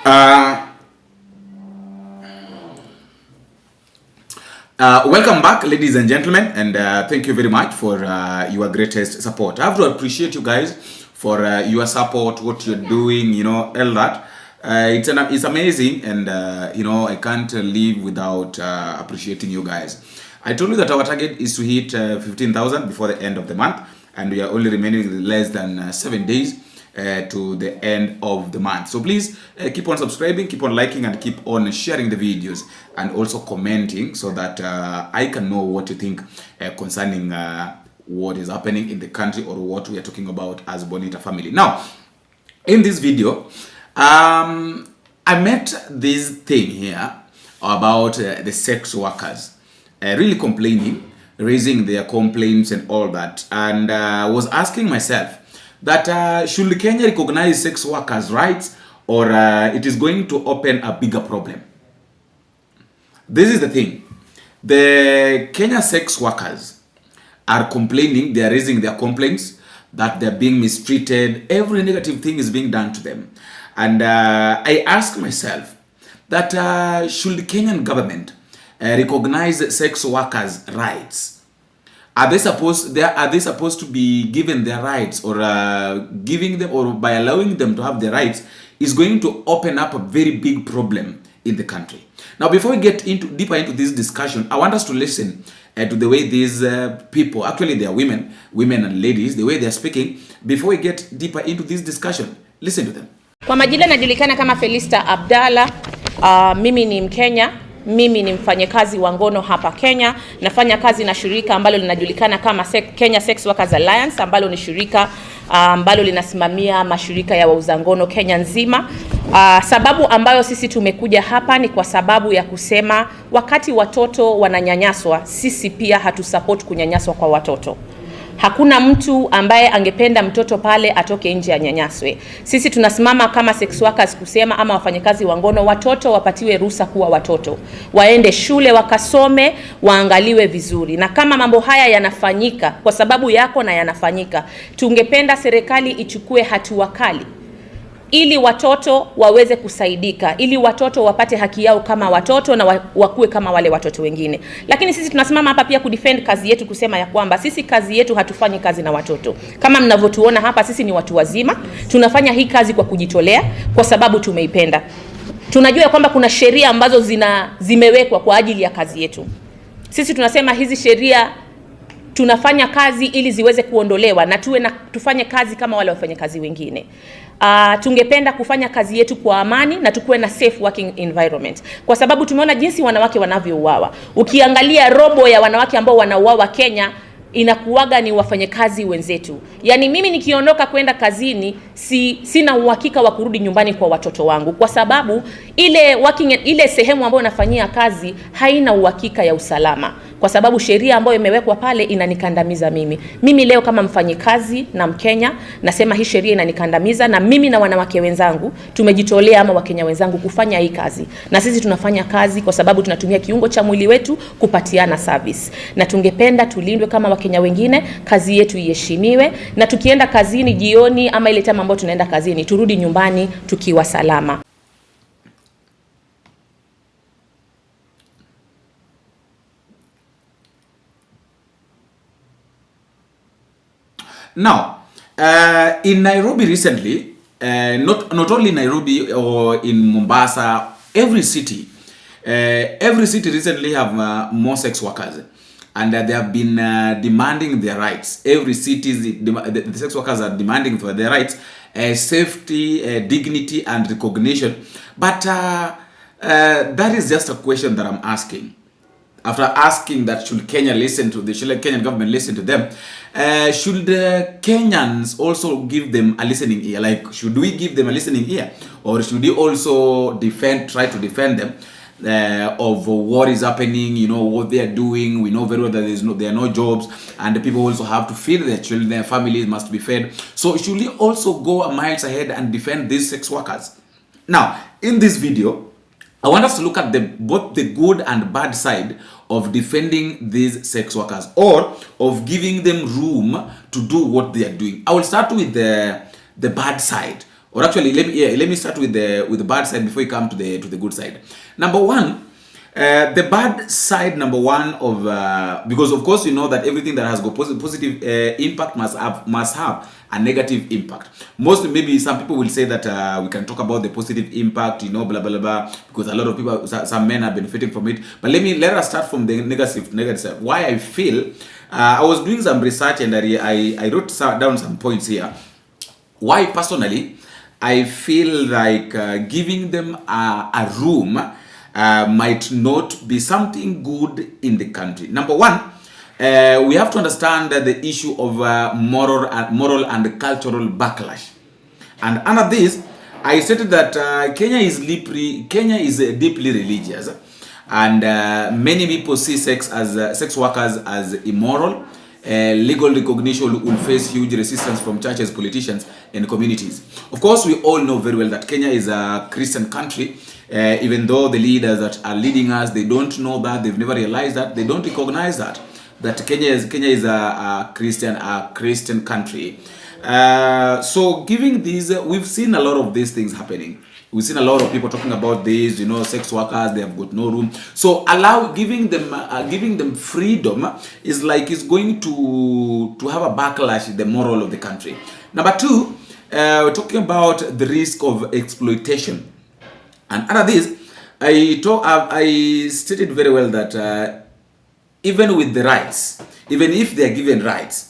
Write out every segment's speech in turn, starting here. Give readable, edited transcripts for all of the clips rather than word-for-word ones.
Uh, Welcome back, ladies and gentlemen, and thank you very much for your greatest support. I have to appreciate you guys for your support, what you're doing, all that. It's amazing, and I can't live without appreciating you guys. I told you that our target is to hit 15,000 before the end of the month, and we are only remaining less than 7 days to the end of the month. So please keep on subscribing, keep on liking, and keep on sharing the videos, and also commenting so that I can know what you think concerning what is happening in the country or what we are talking about as Bonita family. Now, in this video, I met this thing here about the sex workers really complaining, raising their complaints and all that, and was asking myself that should Kenya recognize sex workers' rights, or it is going to open a bigger problem. This is the thing. The Kenya sex workers are complaining, they are raising their complaints that they're being mistreated, every negative thing is being done to them. And I ask myself that should the Kenyan government recognize sex workers' rights? Are they supposed to be given their rights, or giving them, or by allowing them to have their rights is going to open up a very big problem in the country? Now, before we get deeper into this discussion, I want us to listen to the way these people, actually they are women and ladies, the way they are speaking. Before we get deeper into this discussion, listen to them. Kwa majina najulikana kama Felista Abdalla. Mimi ni Mkenya. Mimi ni mfanyakazi wa ngono hapa Kenya. Nafanya kazi na shirika ambalo linajulikana kama Kenya Sex Workers Alliance, ambalo ni shirika ambalo linasimamia mashirika ya wauza ngono Kenya nzima. Sababu ambayo sisi tumekuja hapa ni kwa sababu ya kusema wakati watoto wananyanyaswa, sisi pia hatusupport kunyanyaswa kwa watoto. Hakuna mtu ambaye angependa mtoto pale atoke nje anyanyaswe. Sisi tunasimama kama sex workers kusema, ama wafanyakazi wa ngono, watoto wapatiwe ruhusa kuwa watoto. Waende shule wakasome, waangaliwe vizuri. Na kama mambo haya yanafanyika kwa sababu yako na yanafanyika, tungependa serikali ichukue hatua kali ili watoto waweze kusaidika, ili watoto wapate haki yao kama watoto na wakue kama wale watoto wengine. Lakini sisi tunasimama hapa pia kudefend kazi yetu, kusema ya kwamba sisi kazi yetu hatufanyi kazi na watoto. Kama mnavyotuona hapa, sisi ni watu wazima, tunafanya hii kazi kwa kujitolea, kwa sababu tumeipenda. Tunajua kwamba kuna sheria ambazo zimewekwa kwa ajili ya kazi yetu. Sisi tunasema hizi sheria tunafanya kazi ili ziweze kuondolewa na tufanye kazi kama wale wafanyakazi wengine. Tungependa kufanya kazi yetu kwa amani na tukuwe na safe working environment, kwa sababu tumeona jinsi wanawake wanavyouawa. Ukiangalia robo ya wanawake ambao wanauawa Kenya inakuwaga ni wafanyakazi wenzetu. Yani mimi nikiondoka kwenda kazini sina uhakika wa kurudi nyumbani kwa watoto wangu, kwa sababu ile sehemu ambayo nafanyia kazi haina uhakika ya usalama, kwa sababu sheria ambayo imewekwa pale inanikandamiza mimi. Mimi leo kama mfanyikazi na Mkenya nasema hii sheria inanikandamiza, na mimi na wanawake wenzangu tumejitolea, ama Wakenya wenzangu, kufanya hii kazi. Na sisi tunafanya kazi kwa sababu tunatumia kiungo cha mwili wetu kupatiana service, na tungependa tulindwe kama Wakenya wengine, kazi yetu iheshimiwe, na tukienda kazini jioni ama ile time ambayo tunaenda kazini turudi nyumbani tukiwa salama. Now, in Nairobi recently, not only Nairobi or in Mombasa, every city recently have more sex workers, and they have been demanding their rights. Every city, the sex workers are demanding for their rights, safety, dignity, and recognition. But that is just a question that I'm asking. After asking that, should Kenyan government listen to them? Should the Kenyans also give them a listening ear? Like, should we give them a listening ear, or should we also try to defend them of what is happening? What they are doing. We know very well that there are no jobs, and the people also have to feed their children. Their families must be fed. So should we also go a miles ahead and defend these sex workers? Now, in this video, I want us to look at both the good and bad side of defending these sex workers, or of giving them room to do what they are doing. I will start with the bad side Or actually, let me start with the bad side before we come to the good side. Number one, the bad side number one of because of course you know that everything that has got positive impact must have a negative impact. Mostly, maybe some people will say that we can talk about the positive impact, you know, blah blah blah, because a lot of people, some men are benefiting from it. But let us start from the negative. Why I feel I was doing some research and I wrote down some points here. Why personally I feel like giving them a room might not be something good in the country. Number one, we have to understand the issue of moral and cultural backlash. And under this, I stated that Kenya is deeply religious, and many people see sex workers as immoral. Legal recognition will face huge resistance from churches, politicians, and communities. Of course, we all know very well that Kenya is a Christian country. Even though the leaders that are leading us, they don't know that, they've never realized that, they don't recognize that Kenya is a Christian country. So giving these, we've seen a lot of these things happening. We've seen a lot of people talking about this, you know, sex workers, they have got no room. So giving them freedom is like it's going to have a backlash in the moral of the country. Number two, we're talking about the risk of exploitation. And under this, I stated very well that even with the rights, even if they are given rights,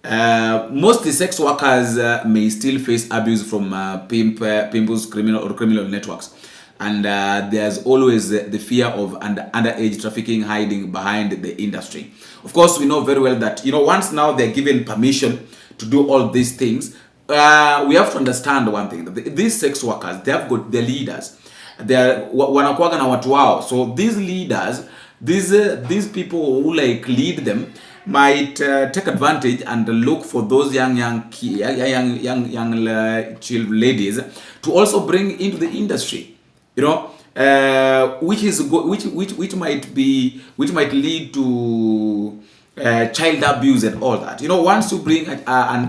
most the sex workers may still face abuse from pimples, criminal networks. And there's always the fear of underage trafficking hiding behind the industry. Of course, we know very well that, you know, once now they're given permission to do all these things, we have to understand one thing, that these sex workers, they have got their leaders. They are wanakuwaga na watu wao. So these leaders, these people who like lead them might take advantage and look for those young ladies to also bring into the industry, you know, which might lead to child abuse and all that. You know, once you bring an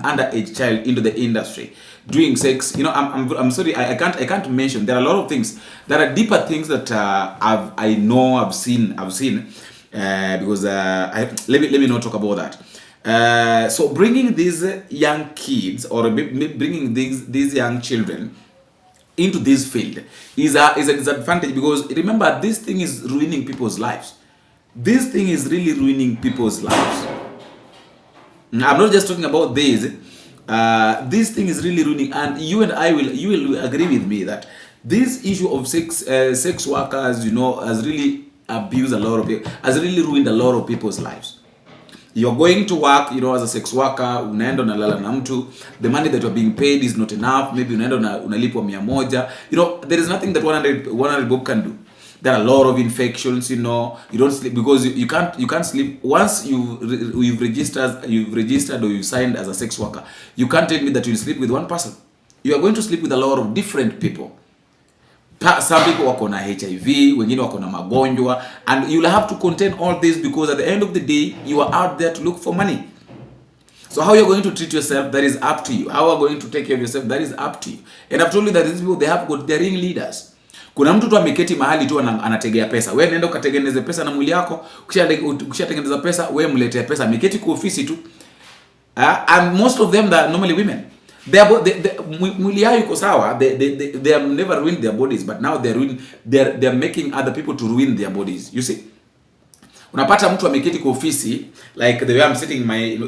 underage child into the industry doing sex, you know, I'm sorry, I can't mention. There are a lot of things. There are deeper things that I've seen because let me not talk about that. So bringing these young kids or bringing these young children into this field is a disadvantage, because remember, this thing is ruining people's lives. This thing is really ruining people's lives. I'm not just talking about this. This thing is really ruining, and you will agree with me that this issue of sex workers, you know, has really abused a lot of people, has really ruined a lot of people's lives. You're going to work, you know, as a sex worker, unaenda unalala na mtu, the money that you're being paid is not enough, maybe unaenda unalipwa 100. You know, there is nothing that 100 bob can do. There are a lot of infections, you know. You don't sleep because you can't sleep once you've registered or you've signed as a sex worker. You can't tell me that you'll sleep with one person. You are going to sleep with a lot of different people. Some people wako na HIV, wengine wako na magonjwa, and you'll have to contain all this, because at the end of the day, you are out there to look for money. So how you're going to treat yourself, that is up to you. How you're going to take care of yourself, that is up to you. And I've told you that these people, they have got their ring leaders. Kuna mtu tu ameketi mahali tu anategea pesa. Wewe nenda ukatengeneze pesa na mwili yako, ukishatengeneza pesa, wewe mletee pesa, ameketi kwa ofisi tu. And most of them are normally women. Mwili yao iko sawa, they have never ruined their bodies, but now they're making other people to ruin their bodies. You see? Unapata mtu ameketi kwa ofisi, like the way I'm sitting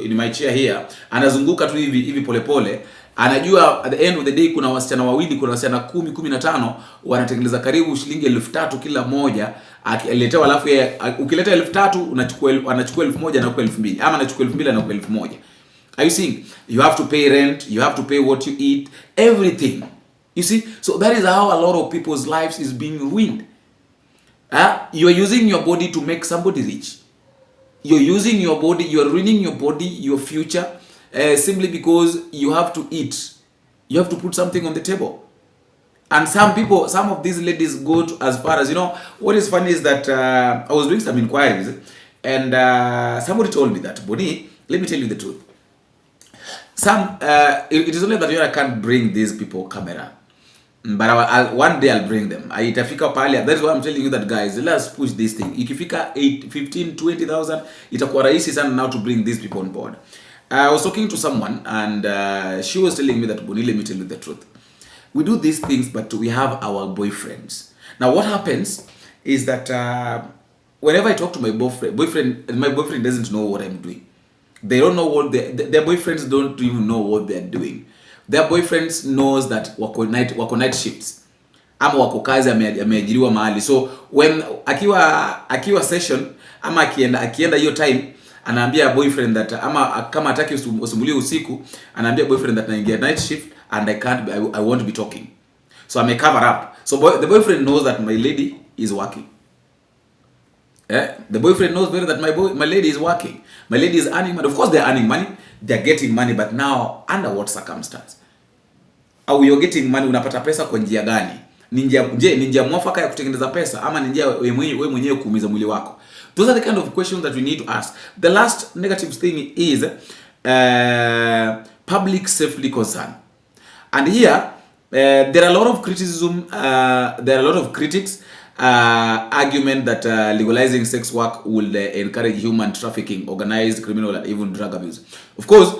in my chair here, anazunguka tu hivi polepole. Anajua at the end of the day kuna wasichana wawili, kuna wasichana 10-15 wanatengeneza karibu shilingi 3,000 kila moja. Akiletewa, alafu ukileta 3,000 anachukua 1,000 na 2,000, ama anachukua 2,000 na 1,000. Are you seeing? You have to pay rent, you have to pay what you eat, everything. You see? So that is how a lot of people's lives is being ruined. You are using your body to make somebody rich. You're using your body, you are ruining your body, your future, simply because you have to eat. You have to put something on the table. And some of these ladies go to as far as, you know, what is funny is that I was doing some inquiries, and somebody told me that, Boni, let me tell you the truth. some it is only that I can't bring these people camera, but one day I'll bring them. Itafika pale. That's why I'm telling you that, guys, let's push this thing. Ikifika 8, 15, 20,000 itakuwa rahisi sana now to bring these people on board. I was talking to someone and she was telling me that, Boni, let me tell you the truth. We do these things, but we have our boyfriends. Now what happens is that whenever I talk to my my boyfriend doesn't know what I'm doing. They don't know what their boyfriends don't even know what they're doing. Their boyfriends knows that wako night shifts ama wako kazi, ameajiriwa mahali. So when akiwa session ama akienda hiyo time, anaambia boyfriend that ama kama hataki usumbuliwe usiku, anaambia boyfriend that naingia night shift and I won't be talking. So I may cover up. So the boyfriend knows that my lady is working. The boyfriend knows very that my lady is working. My lady is earning money. Of course, they're earning money. They're getting money, but now under what circumstance? Au you're getting money, unapata pesa kwa njia gani? Ni njia mwafaka ya kutengeneza pesa ama ni njia wewe mwenyewe kuumiza mwili wako? Those are the kind of questions that we need to ask. The last negative thing is public safety concern. And here there are a lot of criticism, there are a lot of critics argument that legalizing sex work will encourage human trafficking, organized criminal, and even drug abuse. Of course,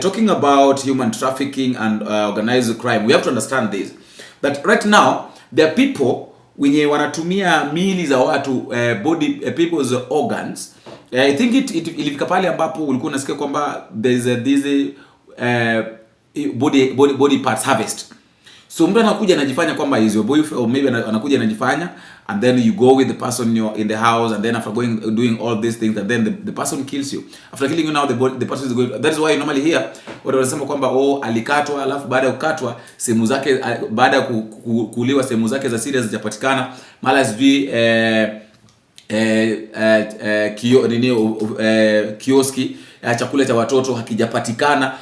talking about human trafficking and organized crime, we have to understand this, that right now there are people wenye wanatumia miili za watu, people's organs. I think ilifika pale ambapo ulikuwa unasikia kwamba there's this body parts harvest. So mtu anakuja anajifanya kwamba is your boyfriend, or maybe anakuja anajifanya, and then you go with the person in the house, and then after doing all these things, and then the person kills you. After killing you, now the person is going. That is why normally here what wanasema kwamba alikatwa, alafu baada ya kukatwa sehemu zake, baada ya kuuliwa sehemu zake za serious hazijapatikana, mala sijui kioski chakula cha watoto hakijapatikana,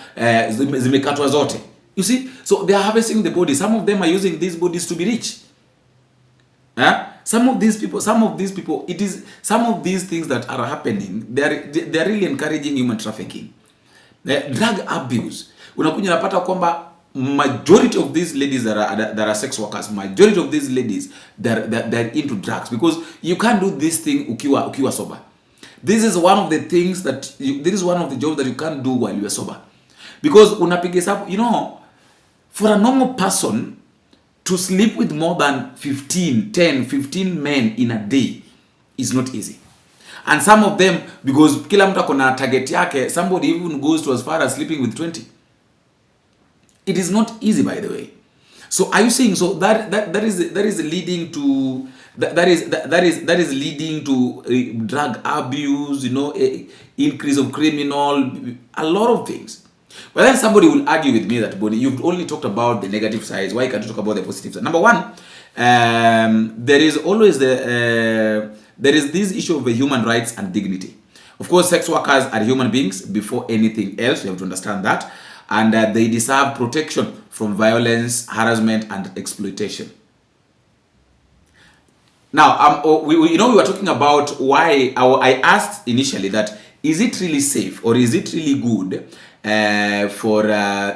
zimekatwa zote. You see, so they are harvesting the body. Some of them are using these bodies to be rich. Some of these people, some of these things that are happening, they are really encouraging human trafficking. Drug abuse. Unakuja napata kwamba majority of these ladies that are sex workers, majority of these ladies they're into drugs, because you can't do this thing ukiwa sober. This is one of the things this is one of the jobs that you can't do while you are sober. Because unapiga sababu, you know, for a normal person to sleep with more than 15 men in a day is not easy. And some of them, because kila mtu akona target yake, somebody even goes to as far as sleeping with 20. It is not easy, by the way. So are you saying, so that is leading to that is leading to drug abuse, you know, increase of criminal, a lot of things. But then somebody will argue with me that, Boni, you've only talked about the negative sides. Why can't you talk about the positive side? Number one, there is always there is this issue of human rights and dignity. Of course, sex workers are human beings before anything else. You have to understand that. And they deserve protection from violence, harassment, and exploitation. Now, we were talking about why I asked initially that, is it really safe or is it really good for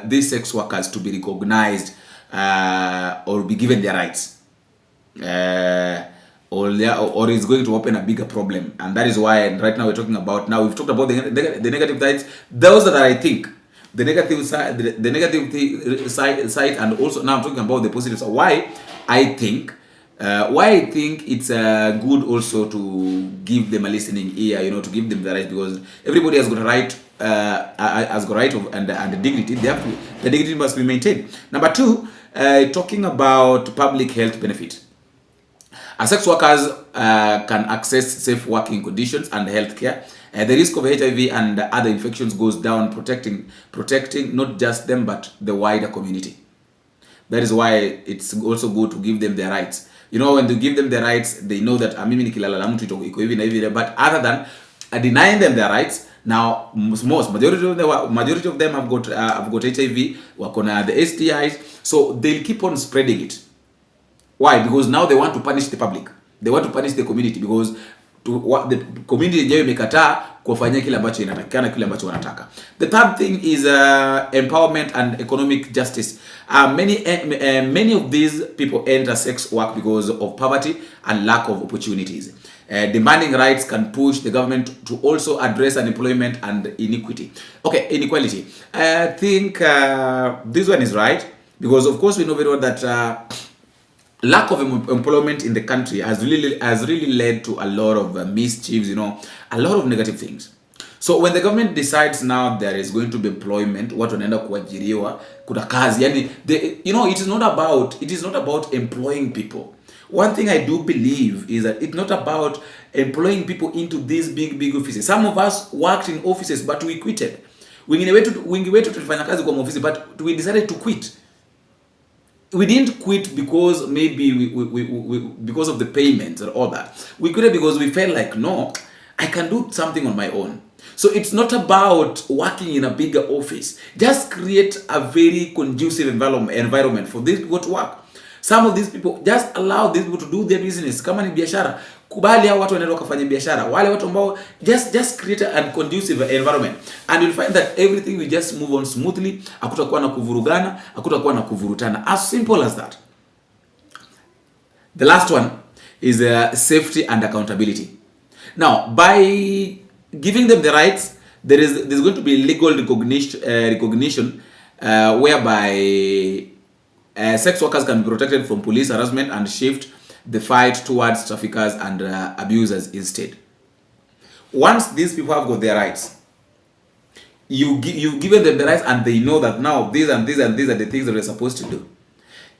these sex workers to be recognized or be given their rights, or is going to open a bigger problem? And that is why right now we're talking about, now we've talked about the negative sides, those that I think the negative side, and also now I'm talking about the positive side. Why I think it's good also to give them a listening ear, you know, to give them the right, because everybody has got a right, and the dignity. The dignity must be maintained. Number two, talking about public health benefit. As sex workers can access safe working conditions and health care, the risk of HIV and other infections goes down, protecting not just them but the wider community. That is why it's also good to give them their rights. You know, when you give them their rights, they know that mimi nikilala na mtu iko hivi na hivi. But other than denying them their rights, now majority of them have got HIV, wako na the STIs, so they'll keep on spreading it. Why? Because now they want to punish the public. They want to punish the community, because what the community yenyewe imekataa kufanyia kile ambacho inatakikana, kile ambacho wanataka. The third thing is empowerment and economic justice. Many of these people enter sex work because of poverty and lack of opportunities. Demanding rights can push the government to also address unemployment and inequality. I think this one is right, because of course we know very well that lack of employment in the country has really led to a lot of mischiefs, a lot of negative things. So when the government decides now there is going to be employment, watu wanaenda kuajiriwa, kuna kazi, yani it is not about employing people. One thing I do believe is that it's not about employing people into these big offices. Some of us worked in offices but we quitted. Wengi wetu tulifanya kazi kwa office but we decided to quit. We didn't quit because maybe we because of the payments or all that. We quit because we felt like, no, I can do something on my own. So it's not about working in a bigger office. Just create a very conducive environment for these people to work. Some of these people, just allow these people to do their business. Kama ni biashara, kubali hao watu wanaenda kufanya biashara. Wale watu ambao just create a conducive environment, and you'll find that everything will just move on smoothly. Hakutakuwa na kuvurugana, hakutakuwa na kuvurutana. As simple as that. The last one is safety and accountability. Now, by giving them the rights, there's going to be legal recognition whereby sex workers can be protected from police harassment and shift the fight towards traffickers and abusers instead. Once these people have got their rights, you've given them the rights, and they know that now these and these and these are the things that they're supposed to do.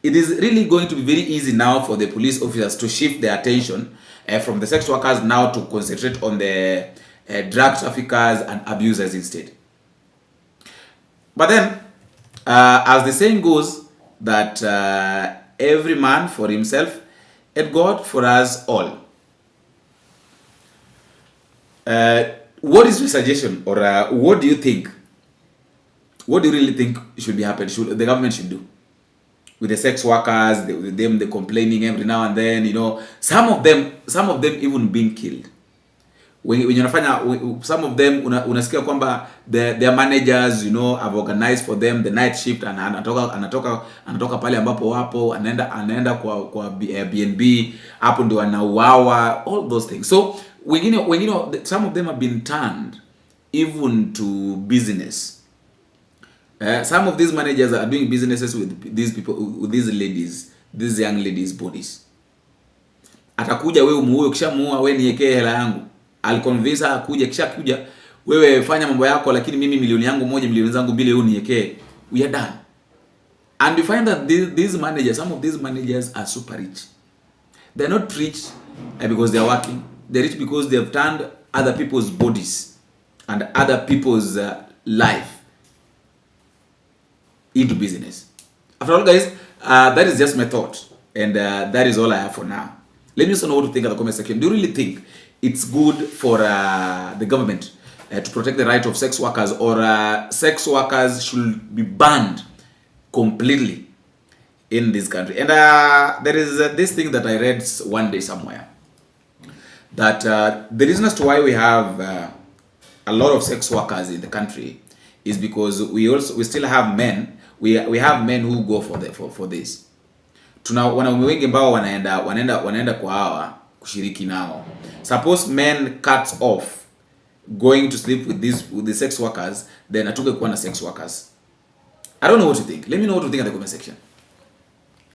It is really going to be very easy now for the police officers to shift their attention from the sex workers now to concentrate on the drug traffickers and abusers instead. But then, as the saying goes, that every man for himself and God for us all. What is your suggestion, or what do you think? What do you really think should be happening? Should the government should do with the sex workers? With them, they complaining every now and then. Some of them even being killed. When unafanya, some of them unasikia kwamba their managers have organized for them the night shift, and anatoka pale ambapo wapo, anaenda kwa BNB, hapo ndio anauawa, all those things. So wengine some of them have been turned even to business. Some of these managers are doing businesses with these people, with these ladies, these young ladies' bodies. Atakuja wewe umuue, ukishamuua wewe niwekee hela yangu. Aliconvince akuja, kisha kuja wewe fanya mambo yako, lakini mimi milioni yangu moja, milioni zangu mbili wewe niwekee. We are done. And you find that these managers, some of these managers are super rich. They're not rich because they're working. They're rich because they have turned other people's bodies and other people's life into business. After all, guys, that is just my thought, and that is all I have for now. Let me know what to think in the comment section. Do you really think it's good for the government to protect the right of sex workers, or sex workers should be banned completely in this country? And there is this thing that I read one day somewhere, that the reason as to why we have a lot of sex workers in the country is because we still have men. We have men who go for this. Tuna wanaume wengi ambao wanaenda kwa hawa kushiriki nao. Suppose men cuts off going to sleep with the sex workers, then atoke kuwa na sex workers. I don't know what you think. Let me know what you think in the comment section.